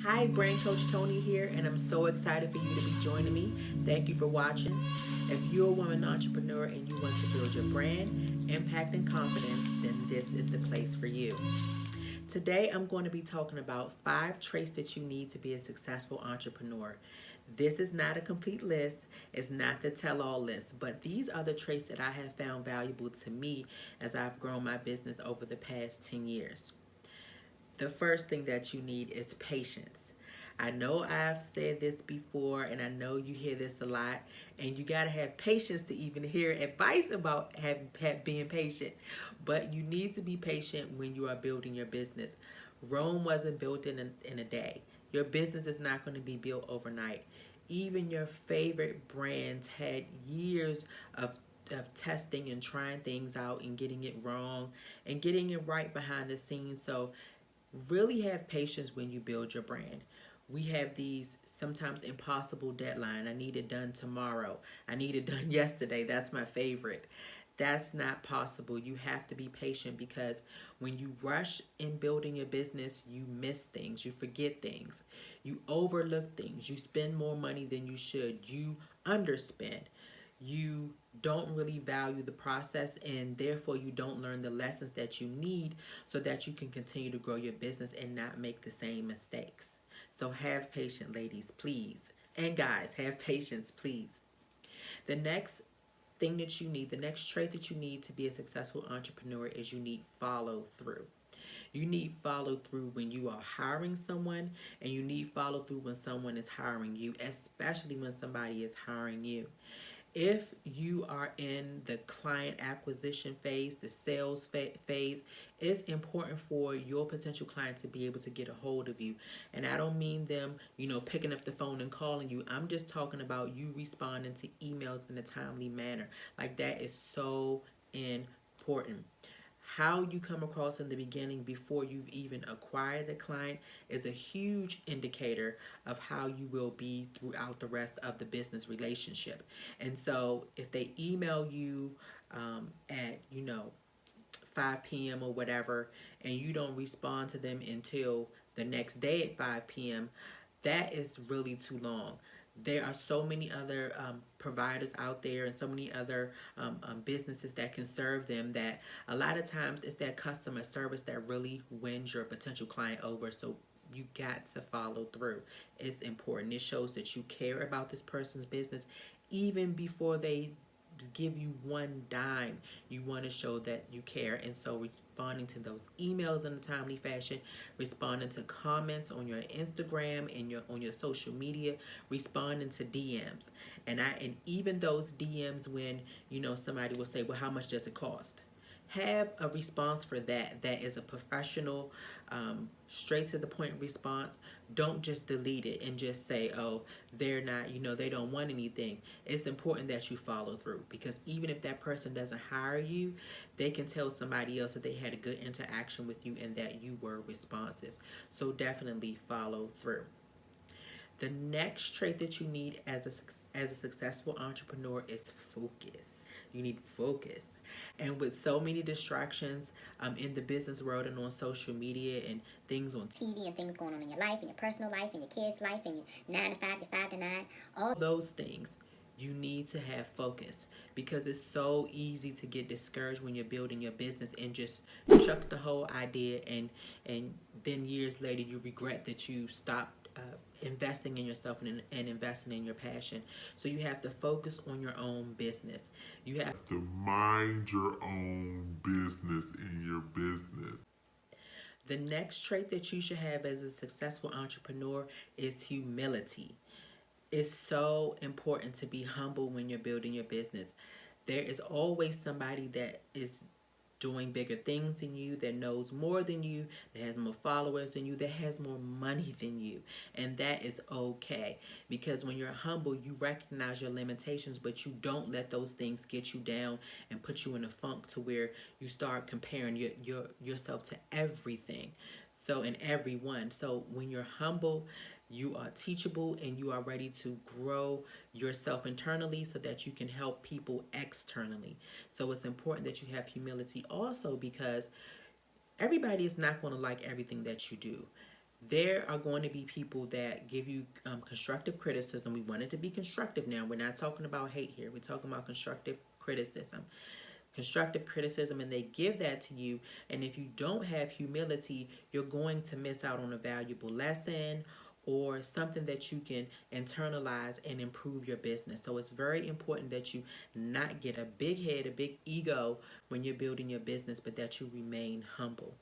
Hi, Brain Coach Toni here, and I'm so excited for you to be joining me. Thank you for watching. If you're a woman entrepreneur and you want to build your brand, impact, and confidence, then this is the place for you. Today, I'm going to be talking about 5 traits that you need to be a successful entrepreneur. This is not a complete list, it's not the tell all list, but these are the traits that I have found valuable to me as I've grown my business over the past 10 years. The first thing that you need is patience. I know I've said this before, and I know you hear this a lot, and you got to have patience to even hear advice about being patient. But you need to be patient when you are building your business. Rome wasn't built in a day. Your business is not going to be built overnight. Even your favorite brands had years of testing and trying things out and getting it wrong and getting it right behind the scenes. So really have patience when you build your brand. We have these sometimes impossible deadline. I need it done tomorrow. I need it done yesterday. That's my favorite. That's not possible. You have to be patient because when you rush in building your business, you miss things, you forget things, you overlook things, you spend more money than you should, you underspend, you don't really value the process, and therefore you don't learn the lessons that you need so that you can continue to grow your business and not make the same mistakes. So have patience, ladies, please. And guys, have patience, please. The next thing that you need, the next trait that you need to be a successful entrepreneur is you need follow through. You need follow through when you are hiring someone, and you need follow through when someone is hiring you, especially when somebody is hiring you. If you are in the client acquisition phase, the sales phase, it's important for your potential client to be able to get a hold of you. And I don't mean them, picking up the phone and calling you. I'm just talking about you responding to emails in a timely manner. Like, that is so important. How you come across in the beginning before you've even acquired the client is a huge indicator of how you will be throughout the rest of the business relationship. And so if they email you at 5 p.m. or whatever, and you don't respond to them until the next day at 5 p.m., that is really too long. There are so many other providers out there and so many other businesses that can serve them, that a lot of times it's that customer service that really wins your potential client over. So you got to follow through. It's important. It shows that you care about this person's business even before they give you one dime. You want to show that you care, and so responding to those emails in a timely fashion, responding to comments on your Instagram and on your social media, responding to DMs, and even those DMs when somebody will say, well, how much does it cost? Have a response for that is a professional, straight to the point response. Don't just delete it and just say, oh, they're not, they don't want anything. It's important that you follow through, because even if that person doesn't hire you, they can tell somebody else that they had a good interaction with you and that you were responsive. So definitely follow through. The next trait that you need as a successful entrepreneur is focus. You need focus. And with so many distractions in the business world and on social media and things on TV and things going on in your life, in your personal life, in your kids' life, in your 9 to 5, your 5 to 9, all those things, you need to have focus, because it's so easy to get discouraged when you're building your business and just chuck the whole idea, and then years later you regret that you stopped investing in yourself and investing in your passion. So you have to focus on your own business. You have to mind your own business in your business. The next trait that you should have as a successful entrepreneur is humility. It's so important to be humble when you're building your business. There is always somebody that is doing bigger things than you, that knows more than you, that has more followers than you, that has more money than you. And that is okay, because when you're humble, you recognize your limitations, but you don't let those things get you down and put you in a funk to where you start comparing yourself to everything. So, and everyone. So when you're humble, you are teachable and you are ready to grow yourself internally so that you can help people externally. So it's important that you have humility also, because everybody is not going to like everything that you do. There are going to be people that give you constructive criticism. We want it to be constructive now. We're not talking about hate here. We're talking about constructive criticism. Constructive criticism, and they give that to you. And if you don't have humility, you're going to miss out on a valuable lesson or something that you can internalize and improve your business. So it's very important that you not get a big head, a big ego when you're building your business, but that you remain humble.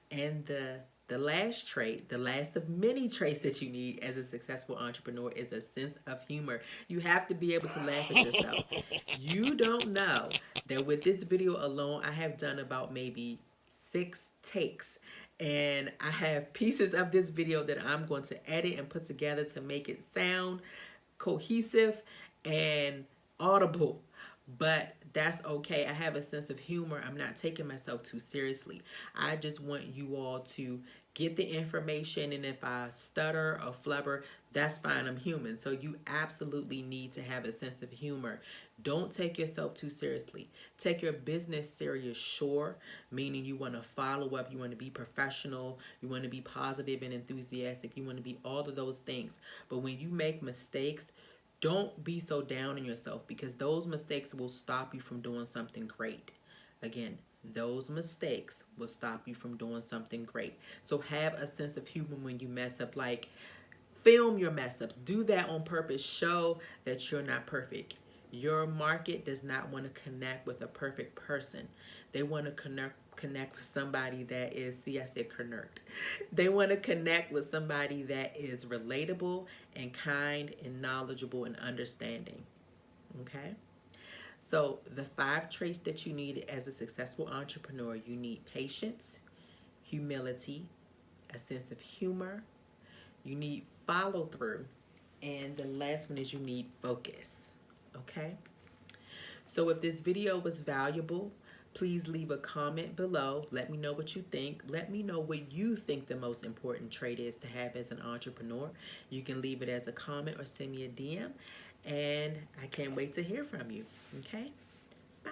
And the last trait, the last of many traits that you need as a successful entrepreneur is a sense of humor. You have to be able to laugh at yourself. You don't know that with this video alone, I have done about maybe 6 takes. And I have pieces of this video that I'm going to edit and put together to make it sound cohesive and audible, but that's okay. I have a sense of humor. I'm not taking myself too seriously. I just want you all to get the information, and if I stutter or flubber, that's fine. I'm human. So you absolutely need to have a sense of humor. Don't take yourself too seriously. Take your business serious, sure, meaning you want to follow up, you want to be professional, you want to be positive and enthusiastic, you want to be all of those things. But when you make mistakes, don't be so down on yourself, because those mistakes will stop you from doing something great. Again, those mistakes will stop you from doing something great. So have a sense of humor when you mess up. Like, film your mess ups. Do that on purpose. Show that you're not perfect. Your market does not want to connect with a perfect person. They want to connect with somebody that is, see, I said connect. They want to connect with somebody that is relatable and kind and knowledgeable and understanding. Okay? So the 5 traits that you need as a successful entrepreneur: you need patience, humility, a sense of humor, you need follow through, and the last one is you need focus. Okay? So if this video was valuable, please leave a comment below. Let me know what you think. Let me know what you think the most important trait is to have as an entrepreneur. You can leave it as a comment or send me a DM. And I can't wait to hear from you. Okay? Bye.